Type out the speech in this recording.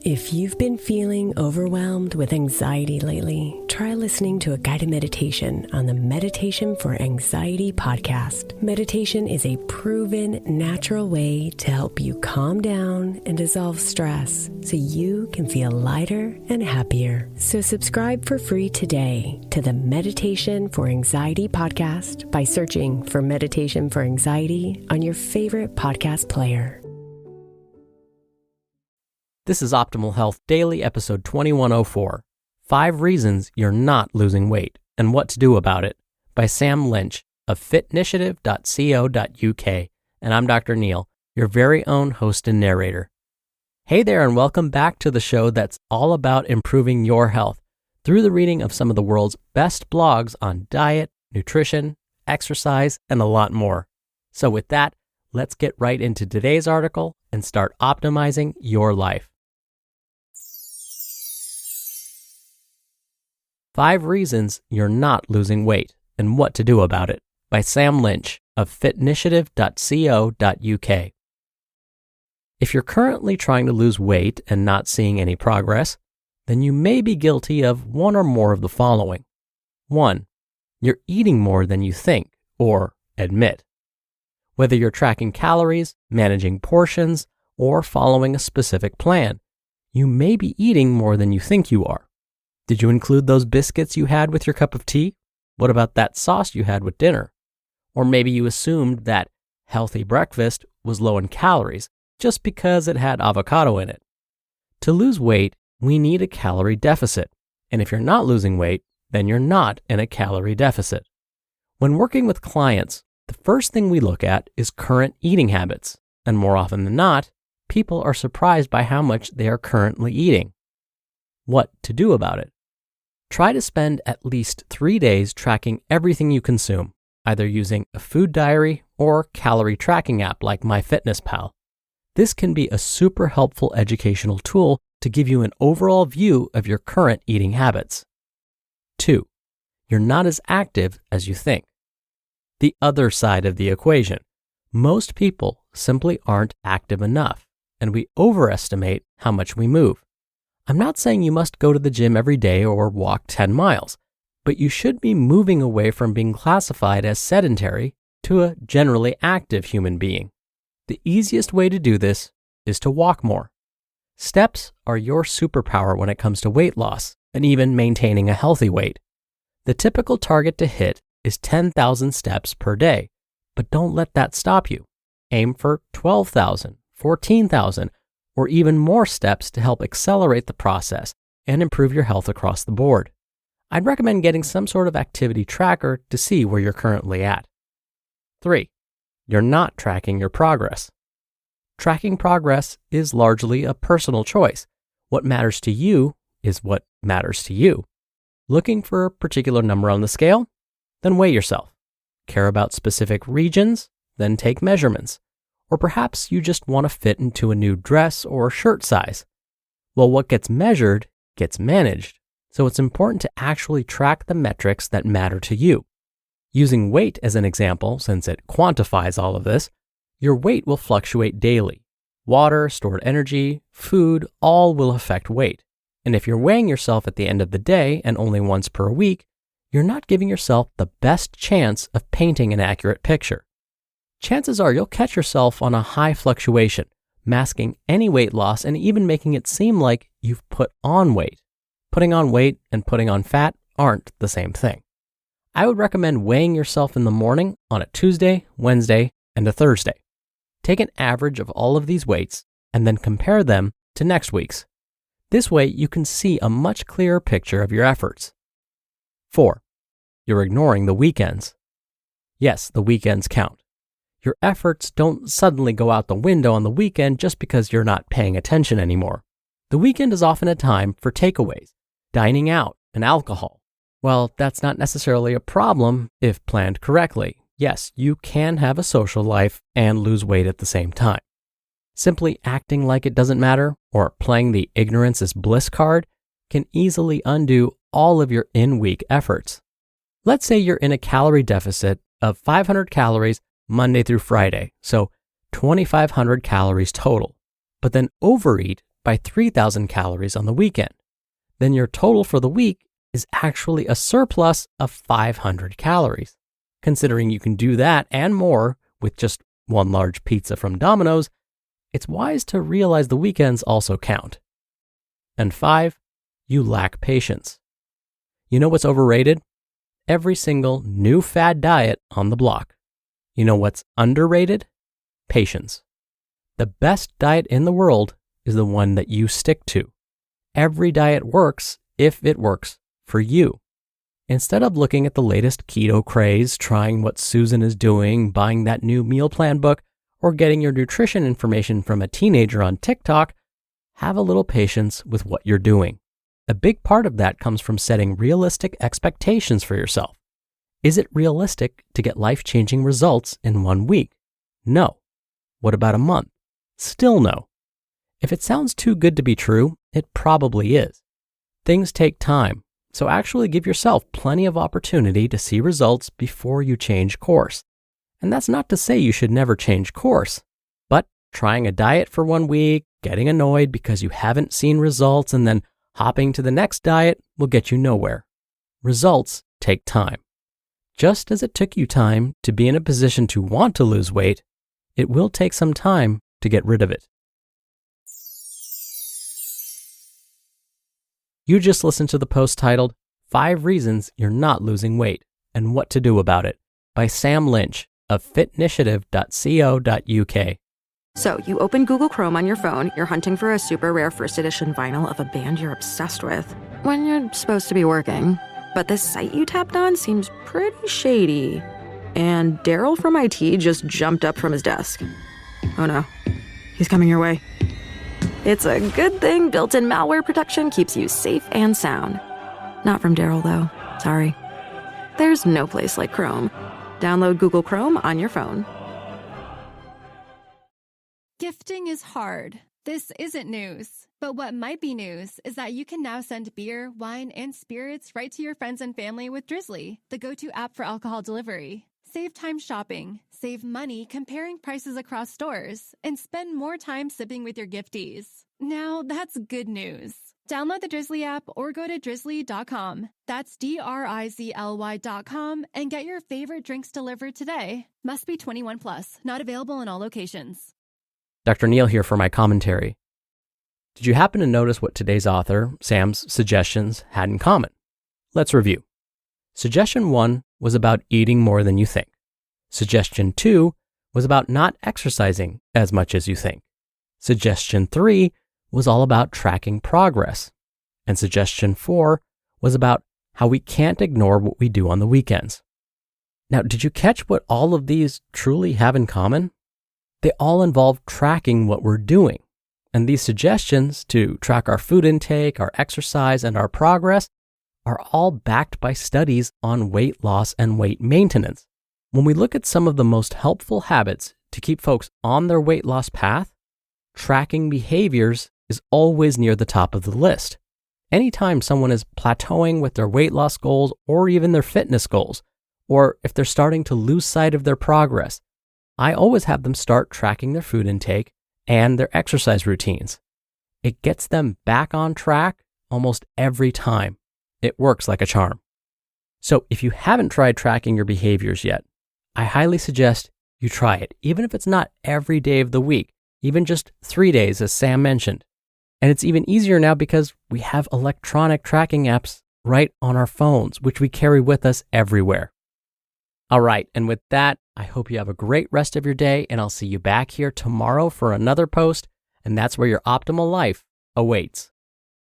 If you've been feeling overwhelmed with anxiety lately, try listening to a guided meditation on the Meditation for Anxiety podcast. Meditation is a proven, natural way to help you calm down and dissolve stress so you can feel lighter and happier. So subscribe for free today to the Meditation for Anxiety podcast by searching for Meditation for Anxiety on your favorite podcast player. This is Optimal Health Daily, episode 2104, 5 Reasons You're Not Losing Weight and What to Do About It, by Sam Lynch of Fitnitiative.co.uk. And I'm Dr. Neil, your very own host and narrator. Hey there, and welcome back to the show that's all about improving your health through the reading of some of the world's best blogs on diet, nutrition, exercise, and a lot more. So with that, let's get right into today's article and start optimizing your life. 5 Reasons You're Not Losing Weight and What to Do About It, by Sam Lynch of Fitnitiative.co.uk. If you're currently trying to lose weight and not seeing any progress, then you may be guilty of one or more of the following. 1. You're eating more than you think or admit. Whether you're tracking calories, managing portions, or following a specific plan, you may be eating more than you think you are. Did you include those biscuits you had with your cup of tea? What about that sauce you had with dinner? Or maybe you assumed that healthy breakfast was low in calories just because it had avocado in it. To lose weight, we need a calorie deficit. And if you're not losing weight, then you're not in a calorie deficit. When working with clients, the first thing we look at is current eating habits. And more often than not, people are surprised by how much they are currently eating. What to do about it? Try to spend at least 3 days tracking everything you consume, either using a food diary or calorie tracking app like MyFitnessPal. This can be a super helpful educational tool to give you an overall view of your current eating habits. 2. You're not as active as you think. The other side of the equation. Most people simply aren't active enough, and we overestimate how much we move. I'm not saying you must go to the gym every day or walk 10 miles, but you should be moving away from being classified as sedentary to a generally active human being. The easiest way to do this is to walk more. Steps are your superpower when it comes to weight loss and even maintaining a healthy weight. The typical target to hit is 10,000 steps per day, but don't let that stop you. Aim for 12,000, 14,000, or even more steps to help accelerate the process and improve your health across the board. I'd recommend getting some sort of activity tracker to see where you're currently at. 3. You're not tracking your progress. Tracking progress is largely a personal choice. What matters to you is what matters to you. Looking for a particular number on the scale? Then weigh yourself. Care about specific regions? Then take measurements. Or perhaps you just want to fit into a new dress or shirt size. Well, what gets measured gets managed, so it's important to actually track the metrics that matter to you. Using weight as an example, since it quantifies all of this, your weight will fluctuate daily. Water, stored energy, food, all will affect weight. And if you're weighing yourself at the end of the day and only once per week, you're not giving yourself the best chance of painting an accurate picture. Chances are you'll catch yourself on a high fluctuation, masking any weight loss and even making it seem like you've put on weight. Putting on weight and putting on fat aren't the same thing. I would recommend weighing yourself in the morning on a Tuesday, Wednesday, and a Thursday. Take an average of all of these weights and then compare them to next week's. This way you can see a much clearer picture of your efforts. 4. You're ignoring the weekends. Yes, the weekends count. Your efforts don't suddenly go out the window on the weekend just because you're not paying attention anymore. The weekend is often a time for takeaways, dining out, and alcohol. Well, that's not necessarily a problem if planned correctly. Yes, you can have a social life and lose weight at the same time. Simply acting like it doesn't matter or playing the ignorance is bliss card can easily undo all of your in-week efforts. Let's say you're in a calorie deficit of 500 calories Monday through Friday, so 2,500 calories total, but then overeat by 3,000 calories on the weekend. Then your total for the week is actually a surplus of 500 calories. Considering you can do that and more with just one large pizza from Domino's, it's wise to realize the weekends also count. And 5, you lack patience. You know what's overrated? Every single new fad diet on the block. You know what's underrated? Patience. The best diet in the world is the one that you stick to. Every diet works if it works for you. Instead of looking at the latest keto craze, trying what Susan is doing, buying that new meal plan book, or getting your nutrition information from a teenager on TikTok, have a little patience with what you're doing. A big part of that comes from setting realistic expectations for yourself. Is it realistic to get life-changing results in 1 week? No. What about a month? Still no. If it sounds too good to be true, it probably is. Things take time, so actually give yourself plenty of opportunity to see results before you change course. And that's not to say you should never change course, but trying a diet for 1 week, getting annoyed because you haven't seen results, and then hopping to the next diet will get you nowhere. Results take time. Just as it took you time to be in a position to want to lose weight, it will take some time to get rid of it. You just listened to the post titled 5 Reasons You're Not Losing Weight and What to Do About It by Sam Lynch of fitnitiative.co.uk. So you open Google Chrome on your phone, you're hunting for a super rare first edition vinyl of a band you're obsessed with when you're supposed to be working. But this site you tapped on seems pretty shady. And Daryl from IT just jumped up from his desk. Oh no, he's coming your way. It's a good thing built-in malware protection keeps you safe and sound. Not from Daryl though, sorry. There's no place like Chrome. Download Google Chrome on your phone. Gifting is hard. This isn't news. But what might be news is that you can now send beer, wine, and spirits right to your friends and family with Drizzly, the go-to app for alcohol delivery. Save time shopping, save money comparing prices across stores, and spend more time sipping with your gifties. Now that's good news. Download the Drizzly app or go to drizzly.com. That's DRIZLY.com and get your favorite drinks delivered today. Must be 21 plus, not available in all locations. Dr. Neil here for my commentary. Did you happen to notice what today's author, Sam's suggestions, had in common? Let's review. Suggestion 1 was about eating more than you think. Suggestion 2 was about not exercising as much as you think. Suggestion 3 was all about tracking progress. And suggestion 4 was about how we can't ignore what we do on the weekends. Now, did you catch what all of these truly have in common? They all involve tracking what we're doing. And these suggestions to track our food intake, our exercise, and our progress are all backed by studies on weight loss and weight maintenance. When we look at some of the most helpful habits to keep folks on their weight loss path, tracking behaviors is always near the top of the list. Anytime someone is plateauing with their weight loss goals or even their fitness goals, or if they're starting to lose sight of their progress, I always have them start tracking their food intake and their exercise routines. It gets them back on track almost every time. It works like a charm. So if you haven't tried tracking your behaviors yet, I highly suggest you try it, even if it's not every day of the week, even just 3 days, as Sam mentioned. And it's even easier now because we have electronic tracking apps right on our phones, which we carry with us everywhere. All right, and with that, I hope you have a great rest of your day, and I'll see you back here tomorrow for another post, and that's where your optimal life awaits.